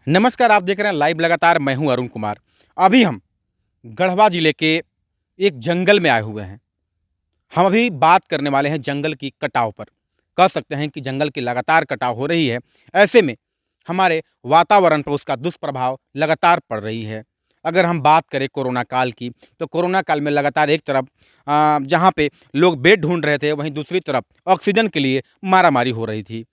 नमस्कार, आप देख रहे हैं लाइव लगातार। मैं हूं अरुण कुमार। अभी हम गढ़वा ज़िले के एक जंगल में आए हुए हैं। हम अभी बात करने वाले हैं जंगल की कटाव पर। कह सकते हैं कि जंगल की लगातार कटाव हो रही है। ऐसे में हमारे वातावरण पर उसका दुष्प्रभाव लगातार पड़ रही है। अगर हम बात करें कोरोना काल की, तो कोरोना काल में लगातार एक तरफ जहाँ पे लोग बेड ढूँढ रहे थे, वहीं दूसरी तरफ ऑक्सीजन के लिए मारामारी हो रही थी।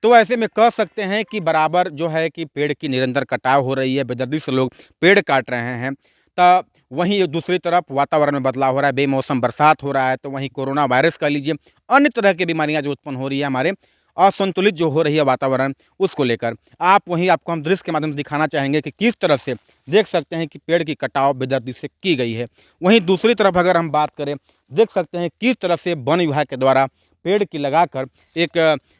तो ऐसे में कह सकते हैं कि बराबर जो है कि पेड़ की निरंतर कटाव हो रही है, बेदर्दी से लोग पेड़ काट रहे हैं। तब वहीं दूसरी तरफ वातावरण में बदलाव हो रहा है, बेमौसम बरसात हो रहा है, तो वहीं कोरोना वायरस कह लीजिए, अन्य तरह की बीमारियाँ जो उत्पन्न हो रही है हमारे असंतुलित जो हो रही है वातावरण, उसको लेकर। वहीं आपको हम दृश्य के माध्यम से दिखाना चाहेंगे कि किस तरह से देख सकते हैं कि पेड़ की कटाव बेदर्दी से की गई है। वहीं दूसरी तरफ अगर हम बात करें, देख सकते हैं किस तरह से वन विभाग के द्वारा पेड़ की लगाकर एक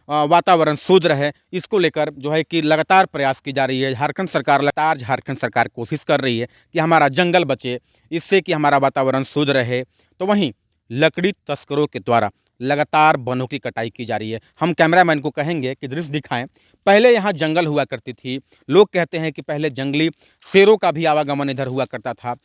वातावरण शुद्ध रहे, इसको लेकर जो है कि लगातार प्रयास की जा रही है। झारखंड सरकार कोशिश कर रही है कि हमारा जंगल बचे, इससे कि हमारा वातावरण शुद्ध रहे। तो वहीं लकड़ी तस्करों के द्वारा लगातार वनों की कटाई की जा रही है। हम कैमरामैन को कहेंगे कि दृश्य दिखाएं। पहले यहाँ जंगल हुआ करती थी। लोग कहते हैं कि पहले जंगली शेरों का भी आवागमन इधर हुआ करता था।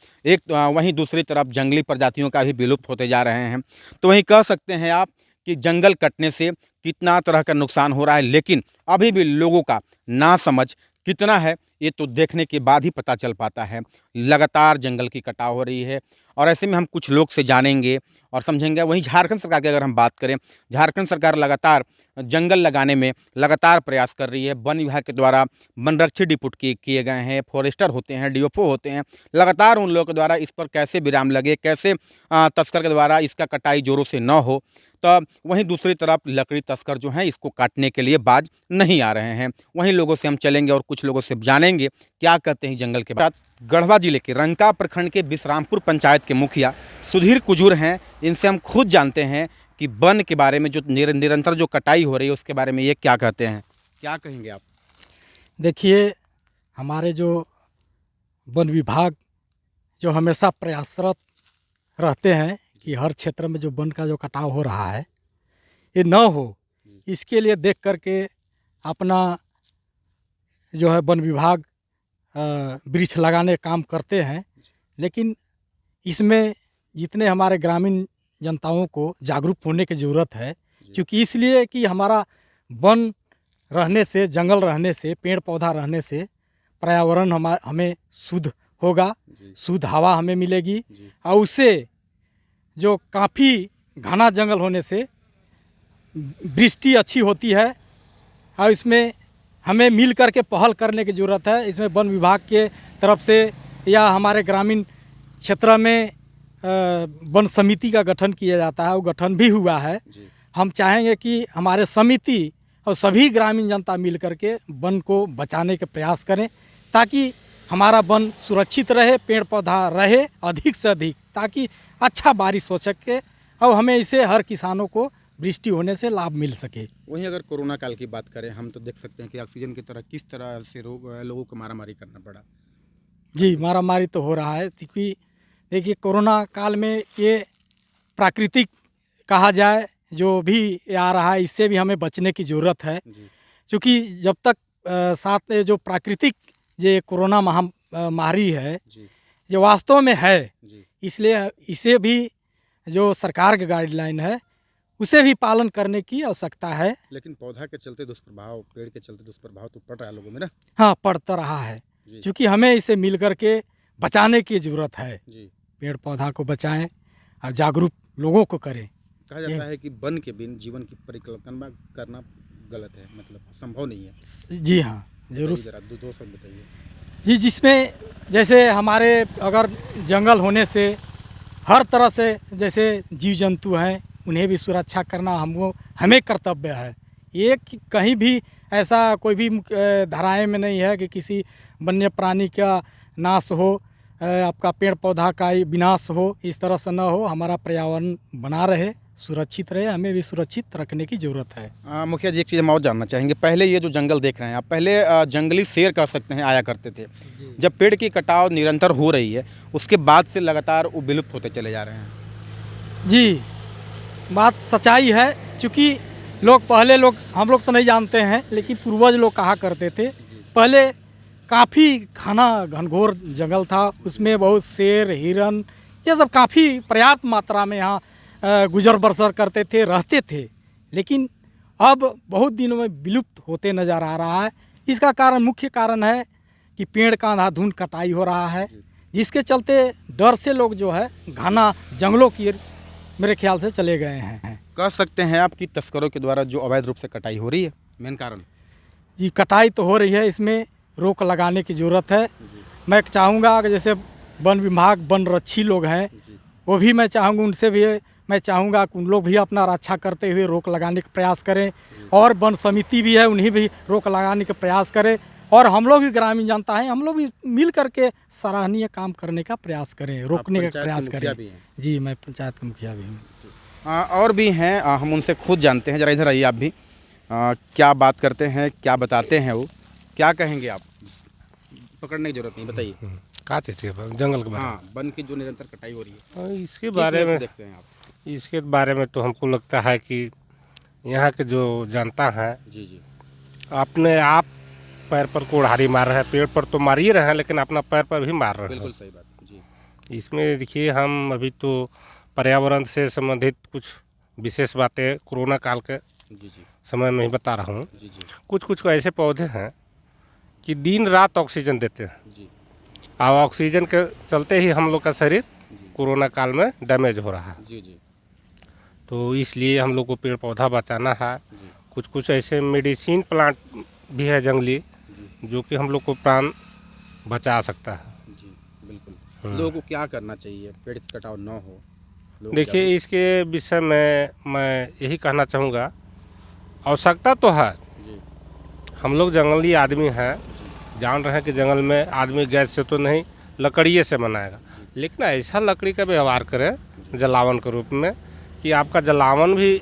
वहीं दूसरी तरफ जंगली प्रजातियों का भी विलुप्त होते जा रहे हैं। तो वहीं कह सकते हैं आप कि जंगल कटने से कितना तरह का नुकसान हो रहा है, लेकिन अभी भी लोगों का नासमझ कितना है, ये तो देखने के बाद ही पता चल पाता है। लगातार जंगल की कटाव हो रही है और ऐसे में हम कुछ लोग से जानेंगे और समझेंगे। वहीं झारखंड सरकार की अगर हम बात करें, झारखंड सरकार लगातार जंगल लगाने में लगातार प्रयास कर रही है। वन विभाग के द्वारा वनरक्षी डिप्यूट किए गए हैं, फॉरेस्टर होते हैं, डीएफओ होते हैं। लगातार उन लोगों के द्वारा इस पर कैसे विराम लगे, कैसे तस्कर के द्वारा इसका कटाई जोरों से न हो। तो वहीं दूसरी तरफ लकड़ी तस्कर जो हैं इसको काटने के लिए बाज नहीं आ रहे हैं। वहीं लोगों से हम चलेंगे और कुछ लोगों से जानेंगे क्या कहते हैं जंगल के बाद। गढ़वा जिले के रंका प्रखंड के विश्रामपुर पंचायत के मुखिया सुधीर कुजूर हैं। इनसे हम खुद जानते हैं कि वन के बारे में जो निरंतर जो कटाई हो रही है उसके बारे में ये क्या कहते हैं। क्या कहेंगे आप? देखिए, हमारे जो वन विभाग जो हमेशा प्रयासरत रहते हैं कि हर क्षेत्र में जो वन का जो कटाव हो रहा है ये न हो, इसके लिए देख कर के अपना जो है वन विभाग वृक्ष लगाने का काम करते हैं। लेकिन इसमें जितने हमारे ग्रामीण जनताओं को जागरूक होने की ज़रूरत है, क्योंकि इसलिए कि हमारा वन रहने से, जंगल रहने से, पेड़ पौधा रहने से पर्यावरण हमें शुद्ध होगा, शुद्ध हवा हमें मिलेगी और उससे जो काफ़ी घना जंगल होने से वृष्टि अच्छी होती है। और इसमें हमें मिल कर के पहल करने की ज़रूरत है। इसमें वन विभाग के तरफ से या हमारे ग्रामीण क्षेत्र में वन समिति का गठन किया जाता है, वो गठन भी हुआ है। हम चाहेंगे कि हमारे समिति और सभी ग्रामीण जनता मिल कर के वन को बचाने के प्रयास करें, ताकि हमारा वन सुरक्षित रहे, पेड़ पौधा रहे अधिक से अधिक, ताकि अच्छा बारिश हो सके और हमें इसे हर किसानों को वृष्टि होने से लाभ मिल सके। वहीं अगर कोरोना काल की बात करें, हम तो देख सकते हैं कि ऑक्सीजन की तरह किस तरह से लोगों को मारामारी करना पड़ा। जी, मारामारी तो हो रहा है, क्योंकि देखिए कोरोना काल में ये प्राकृतिक कहा जाए जो भी आ रहा है, इससे भी हमें बचने की ज़रूरत है। क्योंकि जब तक साथ जो प्राकृतिक ये कोरोना महामारी है जो वास्तव में है, इसलिए इसे भी जो सरकार की गाइडलाइन है उसे भी पालन करने की आवश्यकता है। लेकिन पौधा के चलते दुष्प्रभाव, पेड़ के चलते दुष्प्रभाव तो पड़ रहा है लोगों में ना। हाँ, पड़ता रहा है, क्योंकि हमें इसे मिल कर के बचाने की ज़रूरत है। पेड़ पौधा को बचाएं और जागरूक लोगों को करें। कहा जाता है कि वन के बिन जीवन की परिकल्पना करना गलत है, मतलब संभव नहीं है। जी हाँ, जरूर। दो शब्द बताइए जी, जिसमें जैसे हमारे अगर जंगल होने से हर तरह से जैसे जीव जंतु हैं उन्हें भी सुरक्षा करना हमें कर्तव्य है। ये कि कहीं भी ऐसा कोई भी धाराएं में नहीं है कि किसी वन्य प्राणी का नाश हो, आपका पेड़ पौधा का विनाश हो, इस तरह से न हो। हमारा पर्यावरण बना रहे, सुरक्षित रहे, हमें भी सुरक्षित रखने की ज़रूरत है। मुखिया जी, एक चीज़ हम और जानना चाहेंगे। पहले ये जो जंगल देख रहे हैं आप, पहले जंगली शेर कह सकते हैं आया करते थे। जब पेड़ की कटाव निरंतर हो रही है, उसके बाद से लगातार वो विलुप्त होते चले जा रहे हैं। जी, बात सच्चाई है, क्योंकि हम लोग तो नहीं जानते हैं, लेकिन पूर्वज लोग कहा करते थे पहले काफ़ी घना घनघोर जंगल था, उसमें बहुत शेर, हिरन, ये सब काफ़ी पर्याप्त मात्रा में यहाँ गुजर बसर करते थे, रहते थे। लेकिन अब बहुत दिनों में विलुप्त होते नज़र आ रहा है। इसका कारण, मुख्य कारण है कि पेड़ का अंधाधुंध कटाई हो रहा है, जिसके चलते डर से लोग जो है घना जंगलों की मेरे ख्याल से चले गए हैं। कह सकते हैं आप कि तस्करों के द्वारा जो अवैध रूप से कटाई हो रही है, मेन कारण? जी, कटाई तो हो रही है, इसमें रोक लगाने की ज़रूरत है। मैं चाहूँगा कि जैसे वन विभाग, वन रक्षी लोग हैं, वो भी मैं चाहूँगा, उनसे भी मैं चाहूँगा कि उन लोग भी अपना रक्षा करते हुए रोक लगाने का प्रयास करें, और वन समिति भी है, उन्हें भी रोक लगाने का प्रयास करें, और हम लोग भी ग्रामीण जनता है, हम लोग भी मिल करके सराहनीय काम करने का प्रयास करें, रोकने का प्रयास करें। जी, मैं पंचायत का मुखिया भी हूँ। और भी हैं, हम उनसे खुद जानते हैं। ज़रा इधर आइए आप भी। क्या बात करते हैं, क्या बताते हैं वो, क्या कहेंगे आप? पकड़ने की जरूरत नहीं, बताइए। का चीज़ के जंगल के बारे में? हाँ, वन की जो निरंतर कटाई हो रही है, इसके बारे में देखते हैं आप? इसके बारे में तो हमको लगता है कि यहाँ के जो जनता है, जी जी, अपने आप पैर पर कुल्हाड़ी मार रहे हैं। पेड़ पर तो मार ही रहे हैं, लेकिन अपना पैर पर भी मार रहे हैं। बिल्कुल सही बात जी। इसमें देखिए, हम अभी तो पर्यावरण से संबंधित कुछ विशेष बातें कोरोना काल के जी जी समय में ही बता रहा हूँ। जी जी कुछ ऐसे पौधे हैं कि दिन रात ऑक्सीजन देते हैं, जी और ऑक्सीजन के चलते ही हम लोग का शरीर कोरोना काल में डैमेज हो रहा है। जी जी तो इसलिए हम लोग को पेड़ पौधा बचाना है। जी कुछ ऐसे मेडिसिन प्लांट भी है जंगली, जो कि हम लोग को प्राण बचा सकता है। जी, बिल्कुल। लोगों को क्या करना चाहिए, पेड़ की कटाव न हो? देखिए, इसके विषय में मैं यही कहना चाहूँगा, आवश्यकता तो है। जी हम लोग जंगली आदमी हैं, जान रहे हैं कि जंगल में आदमी गैस से तो नहीं, लकड़िए से बनाएगा, लेकिन ऐसा लकड़ी का व्यवहार करें जलावन के रूप में कि आपका जलावन भी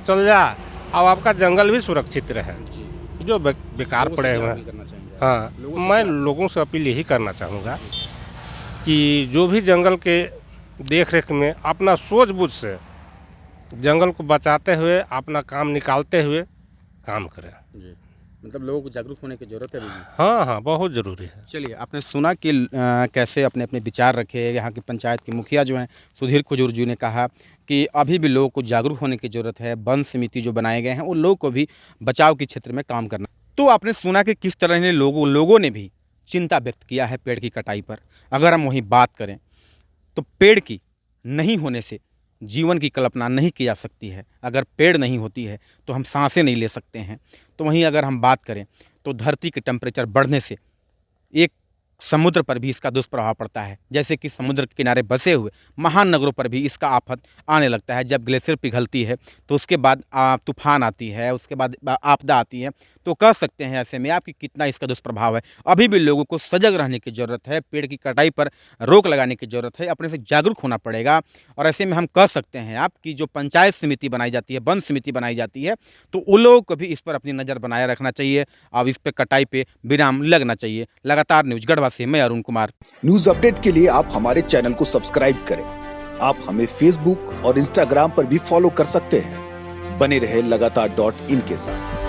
चल जाए और आपका जंगल भी सुरक्षित रहे। जी, जो बेकार पड़े हुए हैं। करना चाहिए। हाँ, मैं लोगों से अपील यही करना चाहूँगा कि जो भी जंगल के देख रेख में अपना सूझबूझ से जंगल को बचाते हुए, अपना काम निकालते हुए काम करें। जी, मतलब लोगों को जागरूक होने की जरूरत है अभी भी। हाँ, बहुत ज़रूरी है। चलिए, आपने सुना कि कैसे अपने अपने विचार रखे। यहाँ की पंचायत के मुखिया जो हैं सुधीर कुजूर जी ने कहा कि अभी भी लोगों को जागरूक होने की ज़रूरत है। वन समिति जो बनाए गए हैं, उन लोगों को भी बचाव के क्षेत्र में काम करना। तो आपने सुना कि किस तरह ने लोगों ने भी चिंता व्यक्त किया है पेड़ की कटाई पर। अगर हम वहीं बात करें तो पेड़ की नहीं होने से जीवन की कल्पना नहीं की जा सकती है। अगर पेड़ नहीं होती है तो हम सांसें नहीं ले सकते हैं। तो वहीं अगर हम बात करें तो धरती के टेम्परेचर बढ़ने से एक समुद्र पर भी इसका दुष्प्रभाव पड़ता है। जैसे कि समुद्र के किनारे बसे हुए महान नगरों पर भी इसका आफत आने लगता है। जब ग्लेशियर पिघलती है तो उसके बाद तूफान आती है, उसके बाद आपदा आती है। तो कह सकते हैं ऐसे में आपकी कितना इसका दुष्प्रभाव है। अभी भी लोगों को सजग रहने की ज़रूरत है, पेड़ की कटाई पर रोक लगाने की ज़रूरत है, अपने से जागरूक होना पड़ेगा। और ऐसे में हम कह सकते हैं आपकी जो पंचायत समिति बनाई जाती है, वन समिति बनाई जाती है, तो उन लोगों को भी इस पर अपनी नज़र बनाए रखना चाहिए। अब इस पर कटाई पे विराम लगना चाहिए। लगातार न्यूज़ गढ़वा से मैं अरुण कुमार। न्यूज अपडेट के लिए आप हमारे चैनल को सब्सक्राइब करें। आप हमें फेसबुक और इंस्टाग्राम पर भी फॉलो कर सकते हैं। बने रहे लगातार .in के साथ।